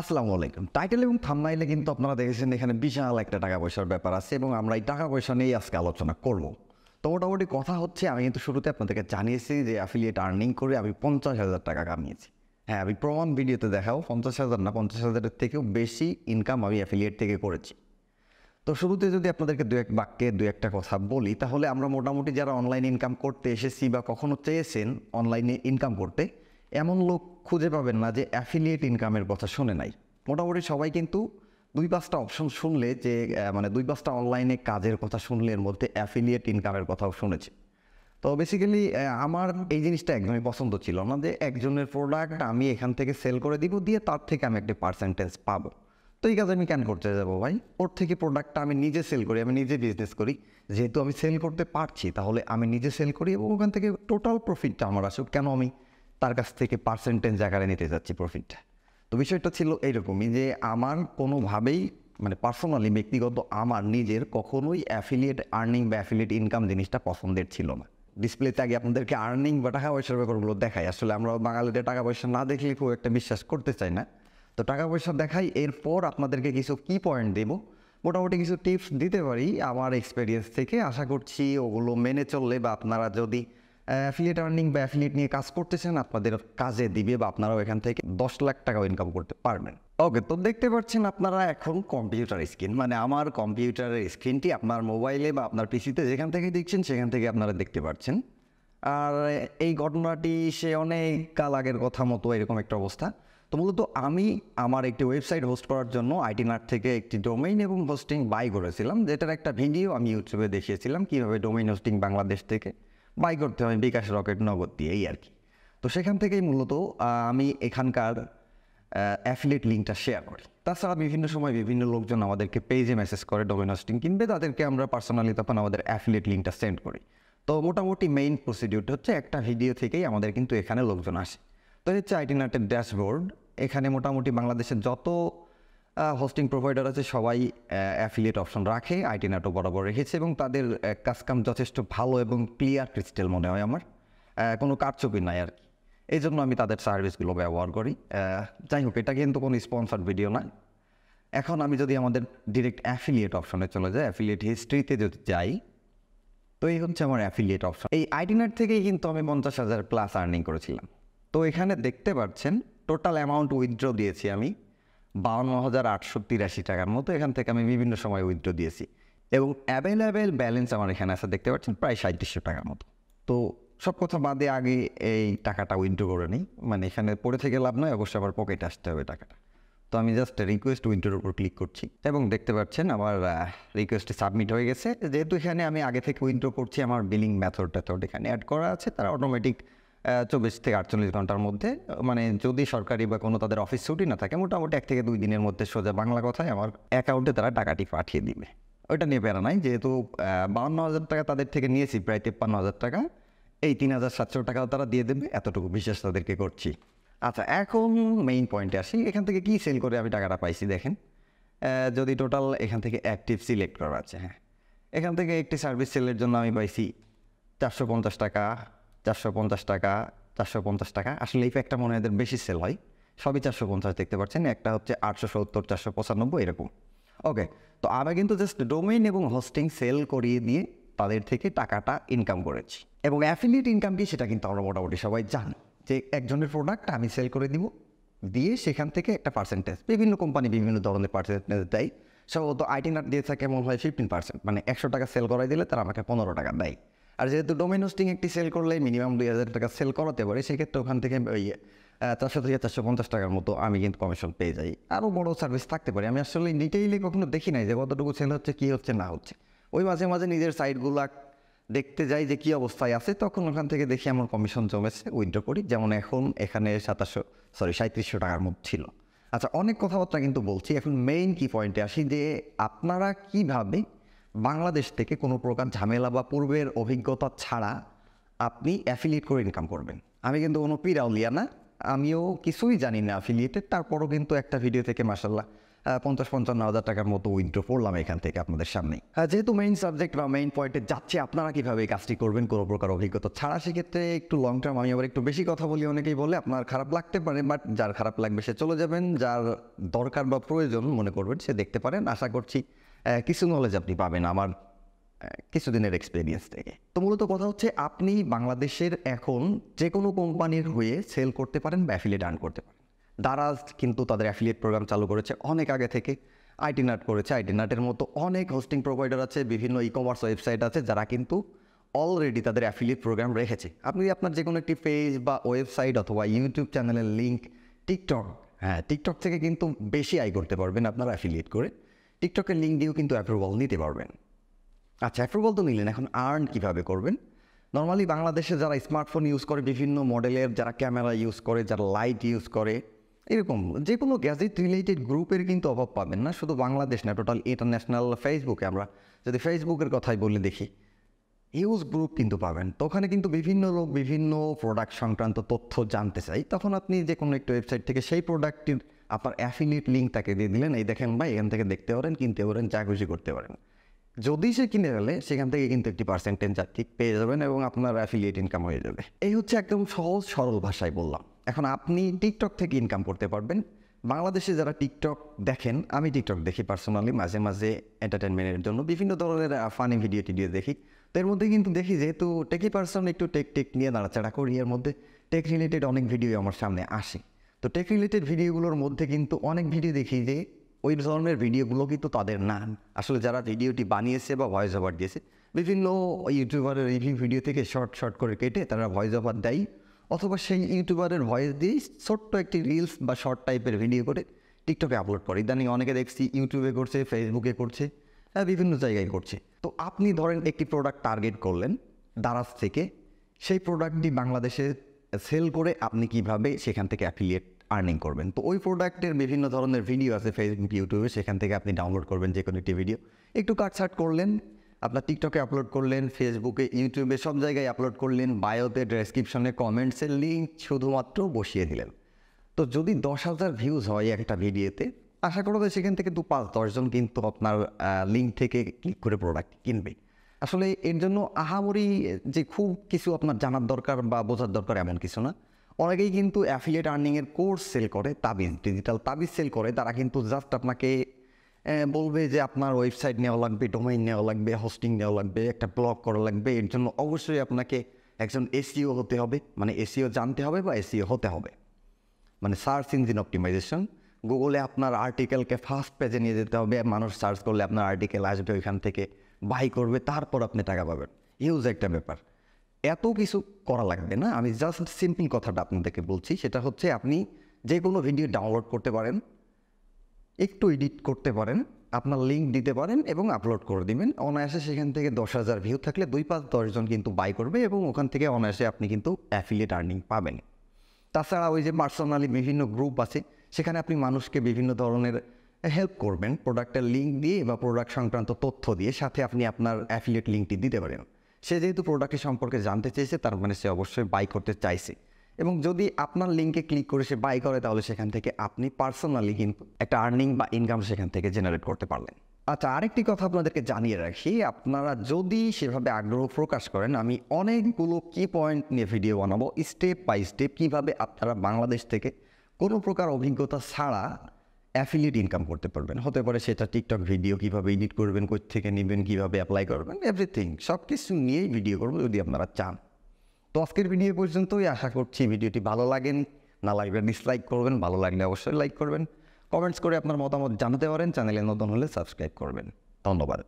আসসালামু আলাইকুম। টাইটেল এবং থাম্বনেইলে কিন্তু আপনারা দেখেছেন এখানে বিশাল একটা টাকা পয়সার ব্যাপার আছে এবং আমরা এই টাকা পয়সা নিয়েই আজকে আলোচনা করব। তো মোটামুটি কথা হচ্ছে আমি কিন্তু শুরুতে আপনাদেরকে জানিয়েছি যে অ্যাফিলিয়েট আর্নিং করে আমি 50,000 টাকা কামিয়েছি। হ্যাঁ, আমি প্রমাণ ভিডিওতে দেখাও 50,000 না 50,000-এর থেকেও বেশি ইনকাম আমি অ্যাফিলিয়েট থেকে করেছি। তো শুরুতে যদি আপনাদেরকে দু এক বাক্যে দু একটা কথা বলি তাহলে আমরা মোটামুটি যারা অনলাইন ইনকাম করতে এসেছি বা কখনো চেয়েছেন অনলাইনে ইনকাম করতে, এমন লোক খুঁজে পাবেন না যে অ্যাফিলিয়েট ইনকামের কথা শুনে নাই। মোটামুটি সবাই কিন্তু 2-5টা অপশন শুনলে যে মানে 2-5টা অনলাইনে কাজের কথা শুনলে এর মধ্যে অ্যাফিলিয়েট ইনকামের কথাও শুনেছে। তো বেসিক্যালি আমার এই জিনিসটা একদমই পছন্দ ছিল না যে একজনের প্রোডাক্ট আমি এখান থেকে সেল করে দিব, দিয়ে তার থেকে আমি একটা পার্সেন্টেজ পাবো। তো এই কাজ আমি কেন করতে যাবো ভাই? ওর থেকে প্রোডাক্টটা আমি নিজে সেল করি, আমি নিজে বিজনেস করি। যেহেতু আমি সেল করতে পারছি তাহলে আমি নিজে সেল করি এবং ওখান থেকে টোটাল প্রফিটটা আমার আসুক। কেন আমি তার কাছ থেকে পার্সেন্টেজ আকারে নিতে যাচ্ছি প্রফিটটা? তো বিষয়টা ছিল এইরকমই যে আমার কোনোভাবেই মানে পার্সোনালি ব্যক্তিগত আমার নিজের কখনোই অ্যাফিলিয়েট আর্নিং বা অ্যাফিলিয়েট ইনকাম জিনিসটা পছন্দের ছিল না। ডিসপ্লেতে আগে আপনাদেরকে আর্নিং বা টাকা পয়সার ব্যাপারগুলো দেখাই। আসলে আমরা বাঙালিদের টাকা পয়সা না দেখলে খুব একটা বিশ্বাস করতে চাই না। তো টাকা পয়সা দেখাই, এরপর আপনাদেরকে কিছু কি পয়েন্ট দেব, মোটামুটি কিছু টিপস দিতে পারি আমার এক্সপিরিয়েন্স থেকে। আশা করছি ওগুলো মেনে চললে বা আপনারা যদি অ্যাফিলিয়েট আর্নিং বা অ্যাফিলিয়েট নিয়ে কাজ করতেছেন আপনাদের কাজে দিবে বা আপনারাও এখান থেকে 10 লাখ টাকাও ইনকাম করতে পারবেন। ওকে, তো দেখতে পাচ্ছেন আপনারা এখন কম্পিউটার স্ক্রিন, মানে আমার কম্পিউটারের স্ক্রিনটি আপনার মোবাইলে বা আপনার পিসিতে যেখান থেকে দেখছেন সেখান থেকে আপনারা দেখতে পাচ্ছেন। আর এই ঘটনাটি সে অনেক কাল আগের কথা মতো এরকম একটা অবস্থা। তো মূলত আমি আমার একটি ওয়েবসাইট হোস্ট করার জন্য আইটিনাট থেকে একটি ডোমেইন এবং হোস্টিং বাই করেছিলাম, যেটার একটা ভিডিও আমি ইউটিউবে দেখিয়েছিলাম কীভাবে ডোমেইন হোস্টিং বাংলাদেশ থেকে বাই করতে হয় বিকাশ রকেট নগদ দিয়ে, এই আর কি। তো সেখান থেকেই মূলত আমি এখানকার অ্যাফিলিয়েট লিঙ্কটা শেয়ার করি। তাছাড়া বিভিন্ন সময় বিভিন্ন লোকজন আমাদেরকে পেজে মেসেজ করে ডোমেইন হোস্টিং কিনবে, তাদেরকে আমরা পার্সোনালি তখন আমাদের অ্যাফিলিয়েট লিঙ্কটা সেন্ড করি। তো মোটামুটি মেইন প্রসিডিউরটা হচ্ছে একটা ভিডিও থেকেই আমাদের কিন্তু এখানে লোকজন আসে। তো হচ্ছে আইটিনাটের ড্যাশবোর্ড। এখানে মোটামুটি বাংলাদেশের যত হোস্টিং প্রোভাইডার আছে সবাই অ্যাফিলিয়েট অপশন রাখে, আইটিনাটও বরাবর রেখেছে এবং তাদের কাজকাম যথেষ্ট ভালো এবং ক্লিয়ার ক্রিস্টাল মনে হয় আমার, কোনো কারচুপি নাই আর কি। এই জন্য আমি তাদের সার্ভিসগুলো ব্যবহার করি। যাই হোক, এটা কিন্তু কোনো স্পন্সার্ড ভিডিও না। এখন আমি যদি আমাদের ডিরেক্ট অ্যাফিলিয়েট অপশনে চলে যাই, অ্যাফিলিয়েট হিস্ট্রিতে যদি যাই, তো এই হচ্ছে আমার অ্যাফিলিয়েট অপশন। এই আইটিনাট থেকেই কিন্তু আমি 50,000 প্লাস আর্নিং করেছিলাম। তো এখানে দেখতে পাচ্ছেন টোটাল অ্যামাউন্ট উইথড্র দিয়েছি আমি 52,883 টাকার মতো। এখান থেকে আমি বিভিন্ন সময় উইথড্র দিয়েছি এবং অ্যাভেলেবেল ব্যালেন্স আমার এখানে আছে দেখতে পাচ্ছেন প্রায় 3700 টাকার মতো। তো সব কথা বাদে আগে এই টাকাটা উইথড্র করে নিই, মানে এখানে পড়ে থেকে লাভ নয়, অবশ্যই আবার পকেটে আসতে হবে টাকাটা। তো আমি জাস্ট রিকোয়েস্ট উইথড্রোর উপর ক্লিক করছি এবং দেখতে পাচ্ছেন আমার রিকোয়েস্টটি সাবমিট হয়ে গেছে। যেহেতু এখানে আমি আগে থেকে উইথড্র করছি, আমার বিলিং মেথড এখানে অ্যাড করা আছে, তারা অটোমেটিক 24 থেকে 48 ঘন্টার মধ্যে, মানে যদি সরকারি বা কোনো তাদের অফিস ছুটি না থাকে, মোটামুটি 1 থেকে 2 দিনের মধ্যে সোজা বাংলা কথায় আমার অ্যাকাউন্টে তারা টাকাটি পাঠিয়ে দিবে। ওইটা নিয়ে প্যারা নাই, যেহেতু 52,000 টাকা তাদের থেকে নিয়েছি, প্রায় 53,000 টাকা, এই 3,700 টাকাও তারা দিয়ে দেবে, এতটুকু বিশ্বাস তাদেরকে করছি। আচ্ছা, এখন মেইন পয়েন্টে আসি। এখান থেকে কি সেল করে আমি টাকাটা পাইছি দেখেন। যদি টোটাল এখান থেকে অ্যাক্টিভ সিলেক্ট করা আছে, হ্যাঁ, এখান থেকে একটি সার্ভিস সেলের জন্য আমি পাইছি 450 টাকা, 450 টাকা, 450 টাকা। আসলে এই প্যাকটা মনে হয় এদের বেশি সেল হয়, সবই 450 দেখতে পাচ্ছেন। একটা হচ্ছে 870, 495 এরকম। ওকে, তো আমরা কিন্তু জাস্ট ডোমেইন এবং হোস্টিং সেল করিয়ে দিয়ে তাদের থেকে টাকাটা ইনকাম করেছি। এবং অ্যাফিলিয়েট ইনকাম কি সেটা কিন্তু আমরা মোটামুটি সবাই জানি যে একজনের প্রোডাক্ট আমি সেল করে দিব, দিয়ে সেখান থেকে একটা পার্সেন্টেজ, বিভিন্ন কোম্পানি বিভিন্ন ধরনের পার্সেন্টেজ দেয়। সম্ভবত আইটিনাট দিয়ে থাকে মনে হয় 15%, মানে 100 টাকা সেল করাই দিলে তারা আমাকে 15 টাকা দেয়। আর যেহেতু ডোমেইন হোস্টিং একটি সেল করলে মিনিমাম 2,000 টাকা সেল করাতে পারে, সেক্ষেত্রে ওখান থেকে ওই 400 থেকে 450 টাকার মতো আমি কিন্তু কমিশন পেয়ে যাই। আরও বড় সার্ভিস থাকতে পারে, আমি আসলে ডিটেইলে কখনো দেখি নাই যে কতটুকু সেল হচ্ছে, কী হচ্ছে না হচ্ছে। ওই মাঝে মাঝে নিজের সাইটগুলো দেখতে যাই যে কী অবস্থায় আছে, তখন ওখান থেকে দেখি আমার কমিশন জমেছে, উইথড্র করি। যেমন এখন এখানে 3700 টাকার মতো ছিল। আচ্ছা, অনেক কথাবার্তা কিন্তু বলছি, এখন মেইন কি পয়েন্টে আসি যে আপনারা কিভাবে বাংলাদেশ থেকে কোনো প্রকার ঝামেলা বা পূর্বের অভিজ্ঞতা ছাড়া আপনি অ্যাফিলিয়েট করে ইনকাম করবেন। আমি কিন্তু কোনো পিরাউলিয়া না, আমিও কিছুই জানি না অ্যাফিলিয়েটেড, তারপরও কিন্তু একটা ভিডিও থেকে মাসাল্লাহ 50-55 হাজার টাকার মতো উইথড্র করলাম এখান থেকে আপনাদের সামনে। যেহেতু মেইন সাবজেক্ট বা মেইন পয়েন্টে যাচ্ছে, আপনারা কীভাবে এই কাজটি করবেন কোনো প্রকার অভিজ্ঞতা ছাড়া, সেক্ষেত্রে একটু লং টার্ম আমি আবার একটু বেশি কথা বলি, অনেকেই বলে আপনার খারাপ লাগতে পারে, বাট যার খারাপ লাগবে সে চলে যাবেন, যার দরকার বা প্রয়োজন মনে করবেন সে দেখতে পারেন। আশা করছি কিছু নলেজ আপনি পাবেন আমার কিছুদিনের এক্সপিরিয়েন্স থেকে। তো মূলত কথা হচ্ছে, আপনি বাংলাদেশের এখন যে কোনো কোম্পানির হয়ে সেল করতে পারেন বা অ্যাফিলিয়েট আর্ন করতে পারেন। দারাজ কিন্তু তাদের অ্যাফিলিয়েট প্রোগ্রাম চালু করেছে অনেক আগে থেকে, আইটিনাট করেছে, আইটিনাটের মতো অনেক হোস্টিং প্রোভাইডার আছে, বিভিন্ন ই কমার্স ওয়েবসাইট আছে যারা কিন্তু অলরেডি তাদের অ্যাফিলিয়েট প্রোগ্রাম রেখেছে। আপনি আপনার যে কোনো একটি পেজ বা ওয়েবসাইট অথবা ইউটিউব চ্যানেলের লিঙ্ক, টিকটক থেকে কিন্তু বেশি আয় করতে পারবেন আপনারা অ্যাফিলিয়েট করে। টিকটকের লিঙ্ক দিয়েও কিন্তু অ্যাপ্রুভাল নিতে পারবেন। আচ্ছা, অ্যাপ্রুভাল তো নিলেন, এখন আর্ন কীভাবে করবেন? নর্মালি বাংলাদেশে যারা স্মার্টফোন ইউজ করে, বিভিন্ন মডেলের যারা ক্যামেরা ইউজ করে, যারা লাইট ইউজ করে, এরকম যে কোনো গ্যাজেট রিলেটেড গ্রুপের কিন্তু অভাব পাবেন না। শুধু বাংলাদেশ না, টোটাল ইন্টারন্যাশনাল ফেসবুকে আমরা যদি ফেসবুকের কথাই বলে দেখি, হিউজ গ্রুপ কিন্তু পাবেন। তো ওখানে কিন্তু বিভিন্ন লোক বিভিন্ন প্রোডাক্ট সংক্রান্ত তথ্য জানতে চাই, তখন আপনি যে কোনো একটা ওয়েবসাইট থেকে সেই প্রোডাক্টটির আপনার অ্যাফিলিয়েট লিঙ্ক তাকে দিয়ে দিলেন, এই দেখেন ভাই, এখান থেকে দেখতে পারেন, কিনতে পারেন, যা খুশি করতে পারেন। যদি সে কিনে ফেলে সেখান থেকে কিন্তু একটি পার্সেন্টেজ ঠিক পেয়ে যাবেন এবং আপনার অ্যাফিলিয়েট ইনকাম হয়ে যাবে। এই হচ্ছে একদম সহজ সরল ভাষায় বললাম। এখন আপনি টিকটক থেকে ইনকাম করতে পারবেন। বাংলাদেশে যারা টিকটক দেখেন, আমি টিকটক দেখি পার্সোনালি, মাঝে মাঝে এন্টারটেনমেন্টের জন্য বিভিন্ন ধরনের ফানি ভিডিও টিডিও দেখি। তো এর মধ্যে কিন্তু দেখি, যেহেতু টেকি পার্সন, একটু টেক নিয়ে নাড়াচাড়া করি, এর মধ্যে টেক রিলেটেড অনেক ভিডিও আমার সামনে আসে। তো টেক রিলেটেড ভিডিওগুলোর মধ্যে কিন্তু অনেক ভিডিও দেখি যে ওই ধরনের ভিডিওগুলো কিন্তু তাদের না, আসলে যারা ভিডিওটি বানিয়েছে বা ভয়েস ওভার দিয়েছে, বিভিন্ন ইউটিউবারের রিভিউ ভিডিও থেকে শর্ট করে কেটে তারা ভয়েস ওভার দেয়, অথবা সেই ইউটিউবারের ভয়েস দিয়ে ছোট্ট একটি রিলস বা শর্ট টাইপের ভিডিও করে টিকটকে আপলোড করে। ইদানিং অনেকে দেখছি ইউটিউবে করছে, ফেসবুকে করছে, বিভিন্ন জায়গায় করছে। তো আপনি ধরেন একটি প্রোডাক্ট টার্গেট করলেন দারাজ থেকে, সেই প্রোডাক্টটি বাংলাদেশে সেল করে আপনি কিভাবে সেখান থেকে অ্যাফিলিয়েট আর্নিং করবেন। তো ওই প্রোডাক্টের বিভিন্ন ধরনের ভিডিও আছে ফেসবুক, ইউটিউবে, সেখান থেকে আপনি ডাউনলোড করবেন যে কোনো একটি ভিডিও, একটু কাটছাট করলেন, আপনার টিকটকে আপলোড করলেন, ফেসবুকে, ইউটিউবে, সব জায়গায় আপলোড করলেন, বায়োতে, ডেসক্রিপশনে, কমেন্টসের লিঙ্ক শুধুমাত্র বসিয়ে দিলেন। তো যদি 10,000 ভিউজ হয় একটা ভিডিওতে, আশা করা যায় সেখান থেকে 5-10 জন কিন্তু আপনার লিঙ্ক থেকে ক্লিক করে প্রোডাক্ট কিনবে। আসলে এর জন্য আহামরি যে খুব কিছু আপনার জানার দরকার বা বোঝার দরকার এমন কিছু না। অনেকেই কিন্তু অ্যাফিলিয়েট আর্নিংয়ের কোর্স সেল করে, তাবিজ, ডিজিটাল তাবিজ সেল করে। তারা কিন্তু জাস্ট আপনাকে বলবে যে আপনার ওয়েবসাইট নেওয়া লাগবে, ডোমেইন নেওয়া লাগবে, হোস্টিং নেওয়া লাগবে, একটা ব্লগ করা লাগবে। এর জন্য অবশ্যই আপনাকে একজন এসইও হতে হবে, মানে এসইও জানতে হবে বা এসইও হতে হবে, মানে সার্চ ইঞ্জিন অপটিমাইজেশন। গুগলে আপনার আর্টিকেলকে ফার্স্ট পেজে নিয়ে যেতে হবে, মানুষ সার্চ করলে আপনার আর্টিকেল আসবে, ওইখান থেকে বাই করবে, তারপর আপনি টাকা পাবেন। হিউজ একটা ব্যাপার, এত কিছু করা লাগবে না। আমি জাস্ট সিম্পল কথাটা আপনাদেরকে বলছি, সেটা হচ্ছে আপনি যে কোনো ভিডিও ডাউনলোড করতে পারেন, একটু এডিট করতে পারেন, আপনার লিঙ্ক দিতে পারেন এবং আপলোড করে দিবেন। অনায়াসে সেখান থেকে 10,000 ভিউ থাকলে 2-5-10 জন কিন্তু বাই করবে এবং ওখান থেকে অনায়াসে আপনি কিন্তু অ্যাফিলিয়েট আর্নিং পাবেন। তাছাড়া ওই যে পার্সোনালি বিভিন্ন গ্রুপ আছে, সেখানে আপনি মানুষকে বিভিন্ন ধরনের হেল্প করবেন প্রোডাক্টের লিঙ্ক দিয়ে বা প্রোডাক্ট সংক্রান্ত তথ্য দিয়ে, সাথে আপনি আপনার অ্যাফিলিয়েট লিঙ্কটি দিতে পারেন। সে যেহেতু প্রোডাক্টের সম্পর্কে জানতে চেয়েছে, তার মানে সে অবশ্যই বাই করতে চাইছে, এবং যদি আপনার লিঙ্কে ক্লিক করে সে বাই করে, তাহলে সেখান থেকে আপনি পার্সোনালি কিন্তু একটা আর্নিং বা ইনকাম সেখান থেকে জেনারেট করতে পারলেন। আচ্ছা, আরেকটি কথা আপনাদেরকে জানিয়ে রাখি, আপনারা যদি সেভাবে আগ্রহ প্রকাশ করেন, আমি অনেকগুলো কি পয়েন্ট নিয়ে ভিডিও বানাবো, স্টেপ বাই স্টেপ কীভাবে আপনারা বাংলাদেশ থেকে কোনো প্রকার অভিজ্ঞতা ছাড়া অ্যাফিলিয়েট ইনকাম করতে পারবেন। হতে পারে সেটা টিকটক ভিডিও, কীভাবে এডিট করবেন, কোথা থেকে নেবেন, কীভাবে অ্যাপ্লাই করবেন, এভরিথিং, সব কিছু নিয়েই ভিডিও করবো যদি আপনারা চান। তো আজকের ভিডিও পর্যন্তই। আশা করছি ভিডিওটি ভালো লাগেন, না লাগলে ডিসলাইক করবেন, ভালো লাগলে অবশ্যই লাইক করবেন, কমেন্টস করে আপনার মতামত জানাতে পারেন। চ্যানেলে নতুন হলে সাবস্ক্রাইব করবেন। ধন্যবাদ।